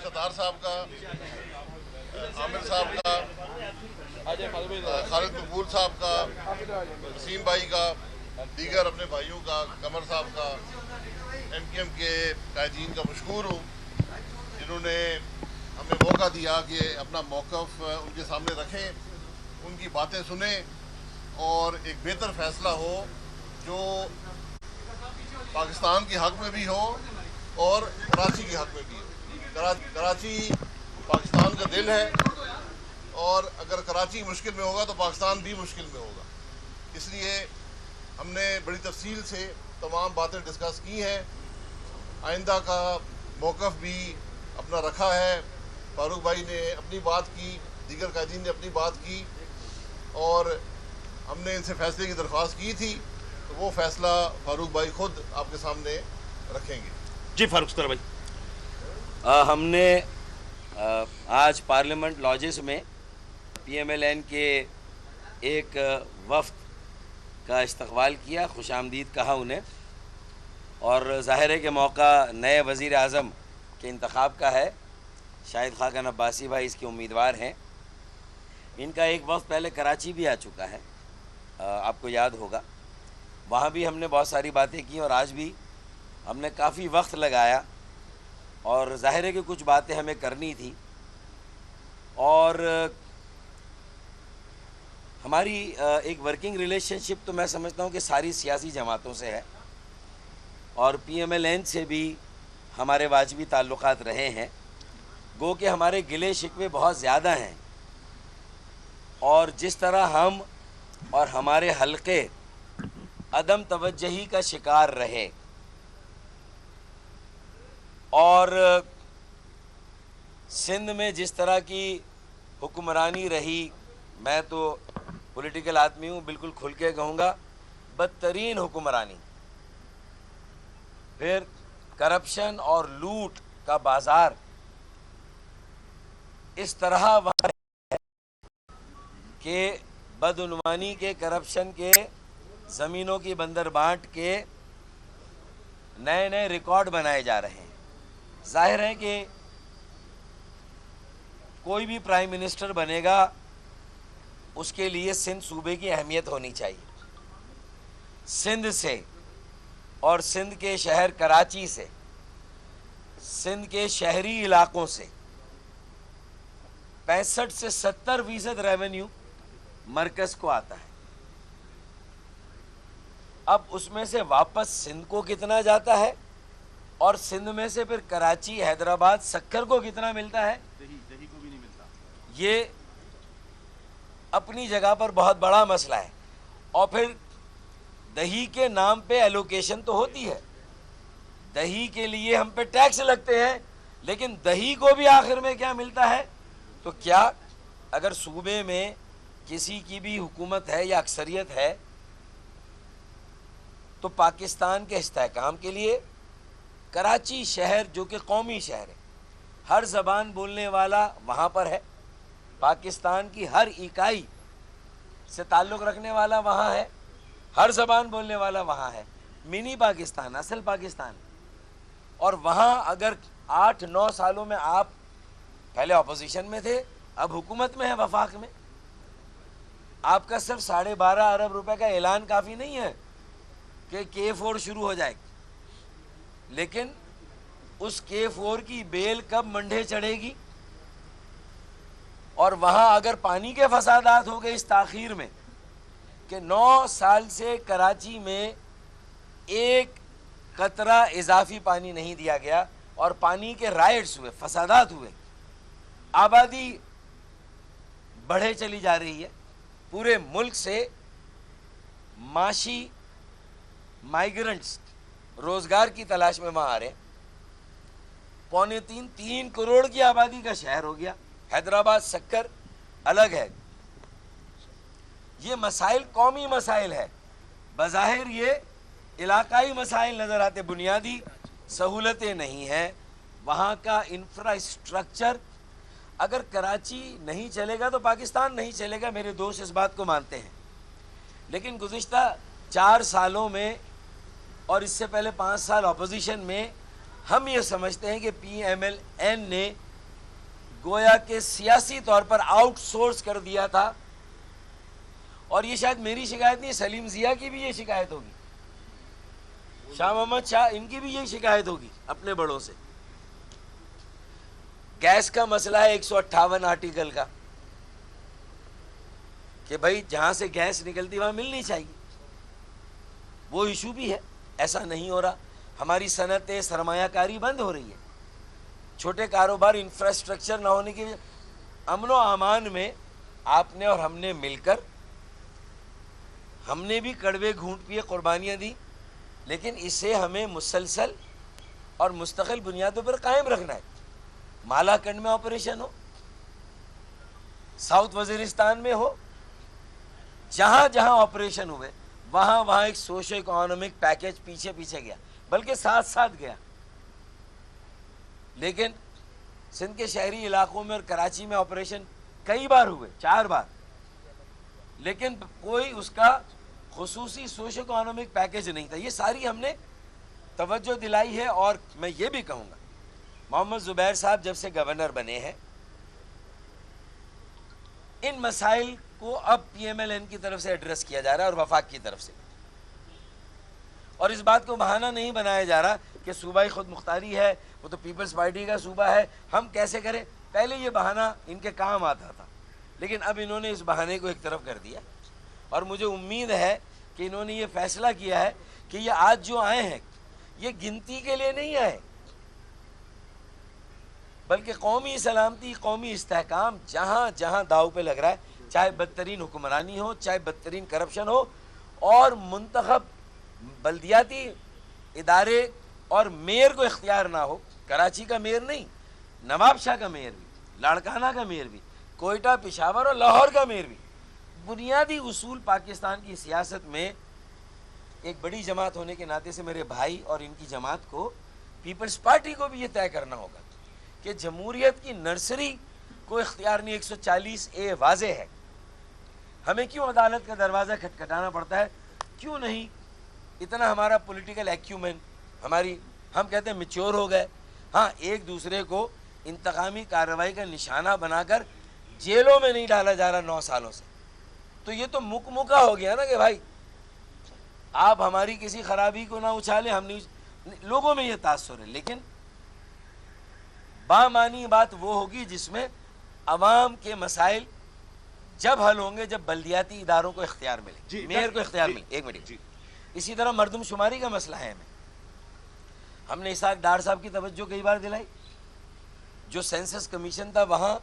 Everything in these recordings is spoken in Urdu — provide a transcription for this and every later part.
ستار صاحب کا، عامر صاحب کا، خالد مقبول صاحب کا، وسیم بھائی کا، دیگر اپنے بھائیوں کا، قمر صاحب کا، ایم کیو ایم کے قائدین کا مشکور ہوں جنہوں نے ہمیں موقع دیا کہ اپنا موقف ان کے سامنے رکھیں، ان کی باتیں سنیں اور ایک بہتر فیصلہ ہو جو پاکستان کے حق میں بھی ہو اور کراچی کے حق میں بھی ہو۔ کراچی پاکستان کا دل ہے اور اگر کراچی مشکل میں ہوگا تو پاکستان بھی مشکل میں ہوگا۔ اس لیے ہم نے بڑی تفصیل سے تمام باتیں ڈسکس کی ہیں، آئندہ کا موقف بھی اپنا رکھا ہے۔ فاروق بھائی نے اپنی بات کی، دیگر قائدین نے اپنی بات کی اور ہم نے ان سے فیصلے کی درخواست کی تھی، تو وہ فیصلہ فاروق بھائی خود آپ کے سامنے رکھیں گے۔ جی فاروق ستار بھائی، ہم نے آج پارلیمنٹ لاجز میں پی ایم ایل این کے ایک وفد کا استقبال کیا، خوش آمدید کہا انہیں، اور ظاہر ہے کہ موقع نئے وزیر اعظم کے انتخاب کا ہے۔ شاہد خاقان عباسی بھائی اس کے امیدوار ہیں۔ ان کا ایک وفد پہلے کراچی بھی آ چکا ہے، آپ کو یاد ہوگا، وہاں بھی ہم نے بہت ساری باتیں کی اور آج بھی ہم نے کافی وقت لگایا، اور ظاہر ہے کہ کچھ باتیں ہمیں کرنی تھی، اور ہماری ایک ورکنگ ریلیشن شپ تو میں سمجھتا ہوں کہ ساری سیاسی جماعتوں سے ہے، اور پی ایم ایل این سے بھی ہمارے واجبی تعلقات رہے ہیں، گو کہ ہمارے گلے شکوے بہت زیادہ ہیں، اور جس طرح ہم اور ہمارے حلقے عدم توجہی کا شکار رہے اور سندھ میں جس طرح کی حکمرانی رہی، میں تو پولیٹیکل آدمی ہوں، بالکل کھل کے کہوں گا، بدترین حکمرانی، پھر کرپشن اور لوٹ کا بازار اس طرح وہاں کہ بدعنوانی کے، کرپشن کے، زمینوں کی بندر بانٹ کے نئے نئے ریکارڈ بنائے جا رہے ہیں۔ ظاہر ہے کہ کوئی بھی پرائم منسٹر بنے گا، اس کے لیے سندھ صوبے کی اہمیت ہونی چاہیے۔ سندھ سے اور سندھ کے شہر کراچی سے، سندھ کے شہری علاقوں سے 65 سے 70% ریونیو مرکز کو آتا ہے۔ اب اس میں سے واپس سندھ کو کتنا جاتا ہے، اور سندھ میں سے پھر کراچی، حیدرآباد، سکر کو کتنا ملتا ہے، دہی کو بھی نہیں ملتا۔ یہ اپنی جگہ پر بہت بڑا مسئلہ ہے۔ اور پھر دہی کے نام پہ ایلوکیشن تو ہوتی ہے، دہی کے لیے ہم پہ ٹیکس لگتے ہیں، لیکن دہی کو بھی آخر میں کیا ملتا ہے؟ تو کیا اگر صوبے میں کسی کی بھی حکومت ہے یا اکثریت ہے تو پاکستان کے استحکام کے لیے کراچی شہر، جو کہ قومی شہر ہے، ہر زبان بولنے والا وہاں پر ہے، پاکستان کی ہر اکائی سے تعلق رکھنے والا وہاں ہے، ہر زبان بولنے والا وہاں ہے، منی پاکستان، اصل پاکستان۔ اور وہاں اگر 8-9 سالوں میں آپ پہلے اپوزیشن میں تھے، اب حکومت میں ہے، وفاق میں، آپ کا صرف 12.5 ارب روپے کا اعلان کافی نہیں ہے کہ K4 شروع ہو جائے، لیکن اس K4 کی بیل کب منڈے چڑھے گی؟ اور وہاں اگر پانی کے فسادات ہو گئے اس تاخیر میں کہ 9 سال سے کراچی میں ایک قطرہ اضافی پانی نہیں دیا گیا، اور پانی کے رائٹس ہوئے، فسادات ہوئے، آبادی بڑھے چلی جا رہی ہے، پورے ملک سے معاشی مائیگرنٹس روزگار کی تلاش میں وہاں آ رہے ہیں، 2.25-3 کروڑ کی آبادی کا شہر ہو گیا، حیدرآباد، سکر الگ ہے۔ یہ مسائل قومی مسائل ہے، بظاہر یہ علاقائی مسائل نظر آتے، بنیادی سہولتیں نہیں ہیں، وہاں کا انفراسٹرکچر۔ اگر کراچی نہیں چلے گا تو پاکستان نہیں چلے گا، میرے دوست اس بات کو مانتے ہیں، لیکن گزشتہ 4 سالوں میں اور اس سے پہلے 5 سال اپوزیشن میں ہم یہ سمجھتے ہیں کہ پی ایم ایل این نے گویا کہ سیاسی طور پر آؤٹ سورس کر دیا تھا. اور یہ شاید میری شکایت نہیں، سلیم ضیاء کی بھی یہ شکایت ہوگی، شاہ محمد شاہ ان کی بھی یہی شکایت ہوگی اپنے بڑوں سے. گیس کا مسئلہ ہے 158 آرٹیکل کا کہ بھائی جہاں سے گیس نکلتی وہاں ملنی چاہیے، وہ ایشو بھی ہے. ایسا نہیں ہو رہا. ہماری صنعتیں سرمایہ کاری بند ہو رہی ہے. چھوٹے کاروبار انفراسٹرکچر نہ ہونے کی وجہ. امن و امان میں آپ نے اور ہم نے مل کر، ہم نے بھی کڑوے گھونٹ پیے، قربانیاں دی، لیکن اسے ہمیں مسلسل اور مستقل بنیادوں پر قائم رکھنا ہے. مالاکنڈ میں آپریشن ہو، ساؤتھ وزیرستان میں ہو، جہاں جہاں آپریشن ہوئے وہاں وہاں ایک سوشو اکنامک پیکیج پیچھے پیچھے گیا، بلکہ ساتھ ساتھ گیا. لیکن سندھ کے شہری علاقوں میں اور کراچی میں آپریشن کئی بار ہوئے، 4 بار، لیکن کوئی اس کا خصوصی سوشو اکنامک پیکیج نہیں تھا. یہ ساری ہم نے توجہ دلائی ہے. اور میں یہ بھی کہوں گا، محمد زبیر صاحب جب سے گورنر بنے ہیں، ان مسائل کو اب پی ایم ایل این کی طرف سے ایڈریس کیا جا رہا ہے اور وفاق کی طرف سے. اور اس بات کو بہانہ نہیں بنایا جا رہا کہ صوبائی خود مختاری ہے، وہ تو پیپلز پارٹی کا صوبہ ہے، ہم کیسے کریں. پہلے یہ بہانہ ان کے کام آتا تھا، لیکن اب انہوں نے اس بہانے کو ایک طرف کر دیا. اور مجھے امید ہے کہ انہوں نے یہ فیصلہ کیا ہے کہ یہ آج جو آئے ہیں یہ گنتی کے لیے نہیں آئے، بلکہ قومی سلامتی، قومی استحکام جہاں جہاں داؤ پہ لگ رہا ہے، چاہے بدترین حکمرانی ہو، چاہے بدترین کرپشن ہو، اور منتخب بلدیاتی ادارے اور میئر کو اختیار نہ ہو. کراچی کا میئر نہیں، نواب شاہ کا میئر بھی، لاڑکانہ کا میئر بھی، کوئٹہ، پشاور اور لاہور کا میئر بھی. بنیادی اصول پاکستان کی سیاست میں ایک بڑی جماعت ہونے کے ناطے سے میرے بھائی اور ان کی جماعت کو، پیپلز پارٹی کو بھی یہ طے کرنا ہوگا کہ جمہوریت کی نرسری کو اختیار نہیں. 140A واضح ہے. ہمیں کیوں عدالت کا دروازہ کھٹکھٹانا پڑتا ہے؟ کیوں نہیں اتنا ہمارا پولیٹیکل ایکیومن، ہم کہتے ہیں میچور ہو گئے. ہاں، ایک دوسرے کو انتقامی کارروائی کا نشانہ بنا کر جیلوں میں نہیں ڈالا جا رہا 9 سالوں سے. تو یہ تو مکہ ہو گیا نا کہ بھائی آپ ہماری کسی خرابی کو نہ اچھالیں، ہم نہیں. لوگوں میں یہ تاثر ہے. لیکن بامعنی بات وہ ہوگی جس میں عوام کے مسائل جب حل ہوں گے جب بلدیاتی اداروں کو اختیار ملے، میئر کو اختیار ملے. ایک منٹ. اسی طرح مردم شماری کا مسئلہ ہے. ہم نے اسحاق ڈار صاحب کی توجہ کئی بار دلائی. جو سینسس کمیشن تھا وہاں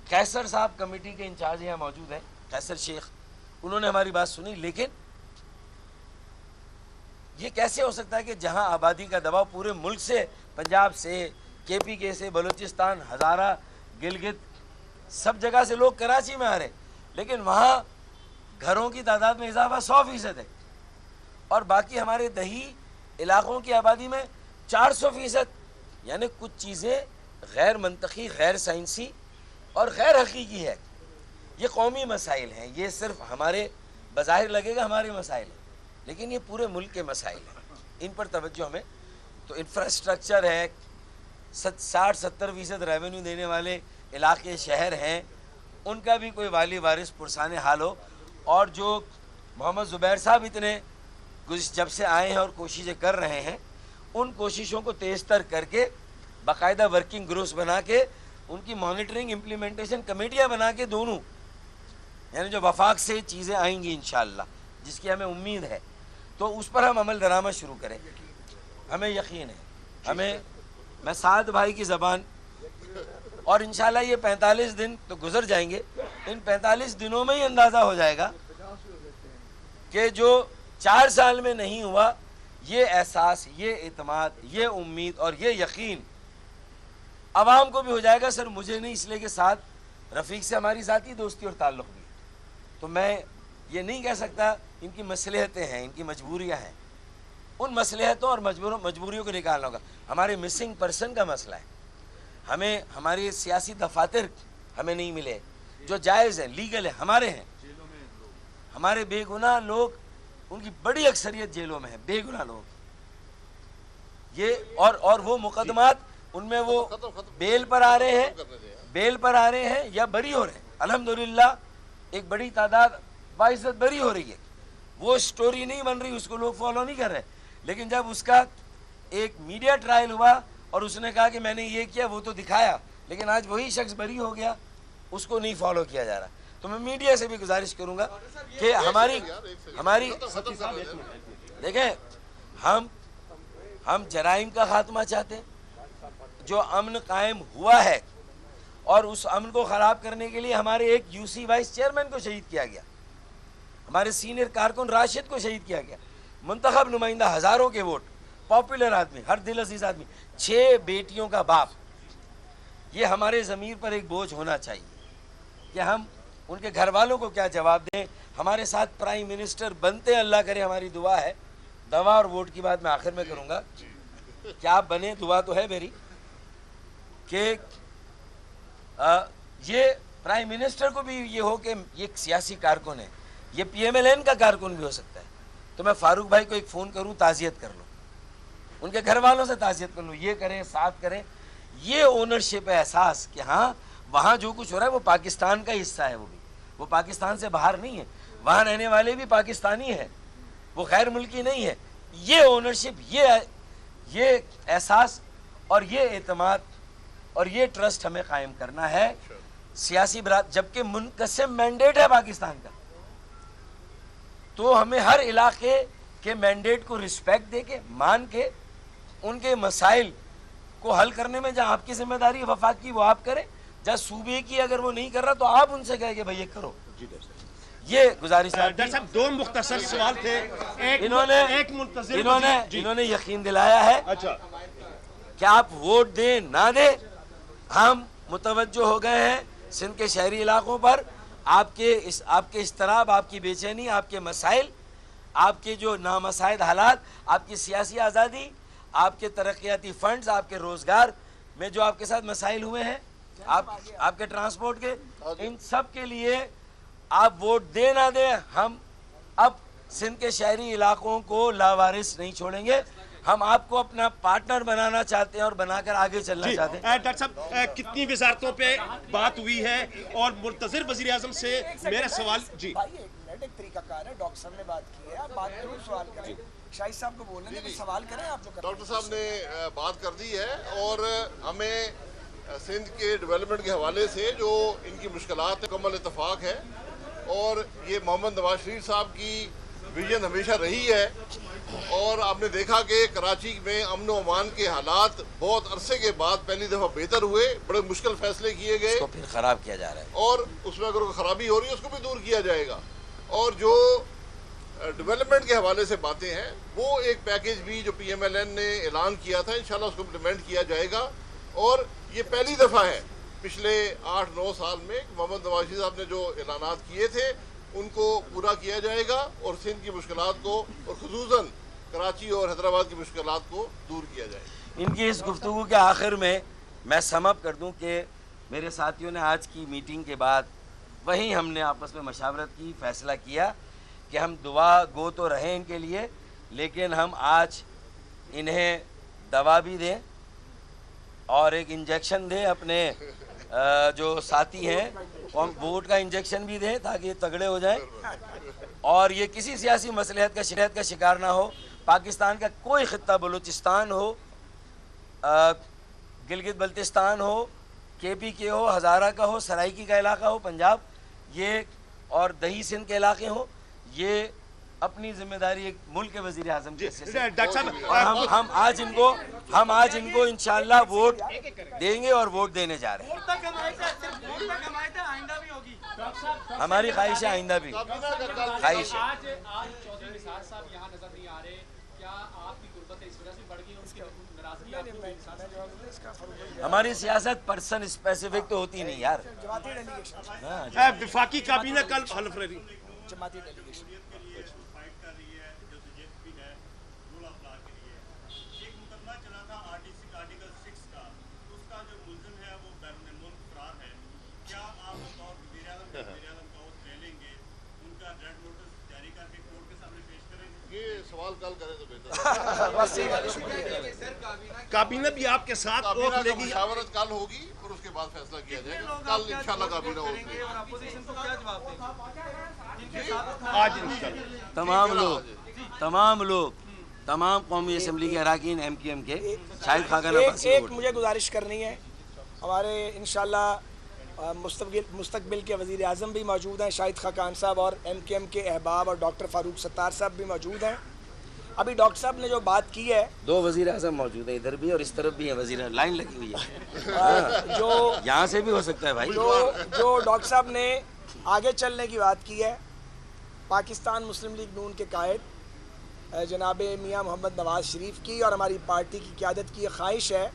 قیصر صاحب کمیٹی کے انچارج یہاں موجود ہیں، قیصر شیخ، انہوں نے ہماری بات سنی. لیکن یہ کیسے ہو سکتا ہے کہ جہاں آبادی کا دباؤ پورے ملک سے، پنجاب سے، کے پی کے سے، بلوچستان، ہزارہ، گلگت، سب جگہ سے لوگ کراچی میں آ رہے ہیں، لیکن وہاں گھروں کی تعداد میں اضافہ 100% ہے، اور باقی ہمارے دیہی علاقوں کی آبادی میں 400%. یعنی کچھ چیزیں غیر منطقی، غیر سائنسی اور غیر حقیقی ہے. یہ قومی مسائل ہیں. یہ صرف ہمارے بظاہر لگے گا ہمارے مسائل ہیں، لیکن یہ پورے ملک کے مسائل ہیں. ان پر توجہ ہمیں. تو انفراسٹرکچر ہے، 60-70% ریونیو دینے والے علاقے، شہر ہیں، ان کا بھی کوئی والی وارث پرسان حال ہو. اور جو محمد زبیر صاحب اتنے جب سے آئے ہیں اور کوششیں کر رہے ہیں، ان کوششوں کو تیز تر کر کے باقاعدہ ورکنگ گروپس بنا کے ان کی مانیٹرنگ امپلیمنٹیشن کمیٹیاں بنا کے دونوں، یعنی جو وفاق سے چیزیں آئیں گی انشاءاللہ، جس کی ہمیں امید ہے، تو اس پر ہم عمل درآمد شروع کریں. ہمیں یقین ہے. میں سعد بھائی کی زبان، اور انشاءاللہ یہ 45 دن تو گزر جائیں گے، ان 45 دنوں میں ہی اندازہ ہو جائے گا کہ جو 4 سال میں نہیں ہوا، یہ احساس، یہ اعتماد، یہ امید اور یہ یقین عوام کو بھی ہو جائے گا. سر مجھے نہیں، اس لیے کہ ساتھ رفیق سے ہماری ذاتی دوستی اور تعلق بھی ہے، تو میں یہ نہیں کہہ سکتا. ان کی مصلحتیں ہیں، ان کی مجبوریاں ہیں، ان مصلحتوں اور مجبوریوں کو نکالنا ہوگا. ہمارے مسنگ پرسن کا مسئلہ ہے. ہمیں ہمارے سیاسی دفاتر ہمیں نہیں ملے جو جائز ہیں، لیگل ہیں، ہمارے ہیں. ہمارے بے گناہ لوگ، ان کی بڑی اکثریت جیلوں میں ہے، بے گناہ لوگ. یہ اور وہ مقدمات، ان میں وہ بیل پر آ رہے ہیں بیل پر آ رہے ہیں یا بری ہو رہے ہیں. الحمدللہ ایک بڑی تعداد باعزت بری ہو رہی ہے. وہ سٹوری نہیں بن رہی, اس کو لوگ فالو نہیں کر رہے, لیکن جب اس کا ایک میڈیا ٹرائل ہوا اور اس نے کہا کہ میں نے یہ کیا, وہ تو دکھایا, لیکن آج وہی شخص بری ہو گیا, اس کو نہیں فالو کیا جا رہا. تو میں میڈیا سے بھی گزارش کروں گا کہ ہماری دیکھیں, ہم جرائم کا خاتمہ چاہتے ہیں. جو امن قائم ہوا ہے اور اس امن کو خراب کرنے کے لیے ہمارے ایک یو سی وائس چیئرمین کو شہید کیا گیا, ہمارے سینئر کارکن راشد کو شہید کیا گیا, منتخب نمائندہ ہزاروں کے ووٹ, پاپولر آدمی, ہر دل عزیز آدمی, 6 بیٹیوں کا باپ. یہ ہمارے ضمیر پر ایک بوجھ ہونا چاہیے کہ ہم ان کے گھر والوں کو کیا جواب دیں. ہمارے ساتھ پرائم منسٹر بنتے, اللہ کرے, ہماری دعا ہے. دوا اور ووٹ کی بات میں آخر میں کروں گا کہ آپ بنے, دعا تو ہے میری کہ یہ پرائم منسٹر کو بھی یہ ہو کہ یہ ایک سیاسی کارکن ہے, یہ پی ایم ایل این کا کارکن بھی ہو سکتا ہے. تو میں فاروق بھائی کو ایک فون کروں, تعزیت کر لوں, ان کے گھر والوں سے تعزیت کر لوں, یہ کریں, ساتھ کریں. یہ اونرشپ ہے, احساس کہ ہاں وہاں جو کچھ ہو رہا ہے وہ پاکستان کا حصہ ہے, وہ پاکستان سے باہر نہیں ہے, وہاں رہنے والے بھی پاکستانی ہیں, وہ غیر ملکی نہیں ہے. یہ اونرشپ, یہ احساس اور یہ اعتماد اور یہ ٹرسٹ ہمیں قائم کرنا ہے. سیاسی جبکہ منقسم مینڈیٹ ہے پاکستان کا, تو ہمیں ہر علاقے کے مینڈیٹ کو رسپیکٹ دے کے, مان کے, ان کے مسائل کو حل کرنے میں جہاں آپ کی ذمہ داری ہے وفاق کی وہ آپ کریں, جہاں صوبے کی اگر وہ نہیں کر رہا تو آپ ان سے کہیں کہ بھائی یہ کرو. یہ گزارش ہے. ڈاکٹر صاحب 2 مختصر سوال تھے. انہوں نے یقین دلایا ہے کہ آپ ووٹ دیں نہ دیں, ہم متوجہ ہو گئے ہیں سندھ کے شہری علاقوں پر. آپ کے اضطراب, آپ کی بے چینی, آپ کے مسائل, آپ کے جو نامساعد حالات, آپ کی سیاسی آزادی, آپ کے ترقیاتی فنڈز, آپ کے روزگار میں جو آپ کے ساتھ مسائل ہوئے ہیں, آپ کے ٹرانسپورٹ کے, ان سب کے لیے آپ ووٹ دیں نہ دیں, ہم اب سندھ کے شہری علاقوں کو لاوارث نہیں چھوڑیں گے. ہم آپ کو اپنا پارٹنر بنانا چاہتے ہیں اور بنا کر آگے چلنا چاہتے ہیں. ڈاکٹر صاحب کتنی وزارتوں پہ بات ہوئی ہے اور منتظر وزیر اعظم سے میرا سوال. جی ایک طریقہ کار ہے, ڈاکٹر صاحب نے بات کی ہے, آپ بات کرو, سوال کریں. شاہد صاحب کو بولنے دیں, سوال کریں آپ لوگ. ڈاکٹر صاحب نے بات کر دی ہے, اور ہمیں سندھ کے ڈیولپمنٹ کے حوالے سے جو ان کی مشکلات مکمل اتفاق ہے, اور یہ محمد نواز شریف صاحب کی ویژن ہمیشہ رہی ہے. اور آپ نے دیکھا کہ کراچی میں امن و امان کے حالات بہت عرصے کے بعد پہلی دفعہ بہتر ہوئے, بڑے مشکل فیصلے کیے گئے, اس کو پھر خراب کیا جا رہا ہے, اور اس میں اگر کوئی خرابی ہو رہی ہے اس کو بھی دور کیا جائے گا. اور جو ڈیولپمنٹ کے حوالے سے باتیں ہیں, وہ ایک پیکیج بھی جو پی ایم ایل این نے اعلان کیا تھا, انشاءاللہ اس کو امپلیمنٹ کیا جائے گا. اور یہ پہلی دفعہ ہے پچھلے 8-9 سال میں محمد نواز شریف صاحب نے جو اعلانات کیے تھے ان کو پورا کیا جائے گا, اور سندھ کی مشکلات کو, اور خصوصاً کراچی اور حیدرآباد کی مشکلات کو دور کیا جائے گا. ان کی اس گفتگو کے آخر میں سم اپ کر دوں کہ میرے ساتھیوں نے آج کی میٹنگ کے بعد وہیں ہم نے آپس میں مشاورت کی, فیصلہ کیا کہ ہم دعا گو تو رہیں ان کے لیے, لیکن ہم آج انہیں دوا بھی دیں اور ایک انجیکشن دیں, اپنے جو ساتھی ہیں ووٹ کا انجیکشن بھی دیں تاکہ یہ تگڑے ہو جائیں, اور یہ کسی سیاسی مصلحت کا شکار نہ ہو. پاکستان کا کوئی خطہ, بلوچستان ہو, گلگت بلتستان ہو, کے پی کے ہو, ہزارہ کا ہو, سرائکی کا علاقہ ہو, پنجاب, یہ اور دہی سندھ کے علاقے ہوں, یہ اپنی ذمہ داری ایک ملک کے وزیر اعظم کے حصے سے, اور ہم آج ان کو انشاءاللہ ووٹ دیں گے اور ووٹ دینے جا رہے ہیں. ہماری خواہش ہے آئندہ بھی خواہش ہے. ہماری سیاست پرسن اسپیسیفک تو ہوتی نہیں یار. وفاقی کابینہ کل حلف رہی جماعتی ڈیلیگیشن یہ سوال کل کریں تو بہتر بس ٹھیک ہے، شکریہ۔ کابینہ بھی آپ کے ساتھ کابینہ ووٹ لے کا گی؟ مشاورت کل ہوگی اور اس کے بعد فیصلہ کیا جائے گا، کل انشاءاللہ کابینہ ہوگی آج انشاءاللہ تمام لوگ تمام قومی اسمبلی کے اراکین ایم کیو ایم کے شاہد خاقان عباسی کو ایک ووٹ مجھے گزارش کرنی ہے، ہمارے انشاءاللہ مستقبل کے وزیر اعظم بھی موجود ہیں شاہد خاقان صاحب، اور ایم کیو ایم کے احباب اور ڈاکٹر فاروق ستار صاحب بھی موجود ہیں۔ ابھی ڈاکٹر صاحب نے جو بات کی ہے، 2 وزیر اعظم موجود ہیں، ادھر بھی اور اس طرف بھی ہیں وزیر، لائن لگی ہوئی ہے، جو یہاں سے بھی ہو سکتا ہے بھائی۔ جو ڈاکٹر صاحب نے آگے چلنے کی بات کی ہے، پاکستان مسلم لیگ نون کے قائد جناب میاں محمد نواز شریف کی اور ہماری پارٹی کی قیادت کی یہ خواہش ہے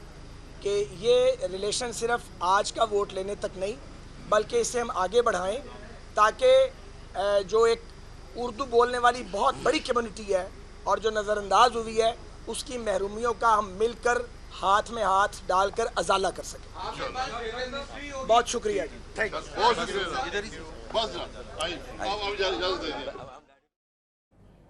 کہ یہ ریلیشن صرف آج کا ووٹ لینے تک نہیں بلکہ اسے ہم آگے بڑھائیں، تاکہ جو ایک اردو بولنے والی بہت بڑی کمیونٹی ہے اور جو نظر انداز ہوئی ہے، اس کی محرومیوں کا ہم مل کر ہاتھ میں ہاتھ ڈال کر ازالہ کر سکیں۔ بہت شکریہ جی، تھینک یو۔ بہت شکریہ، بس جناب، آئیے، آپ اجازت دیں۔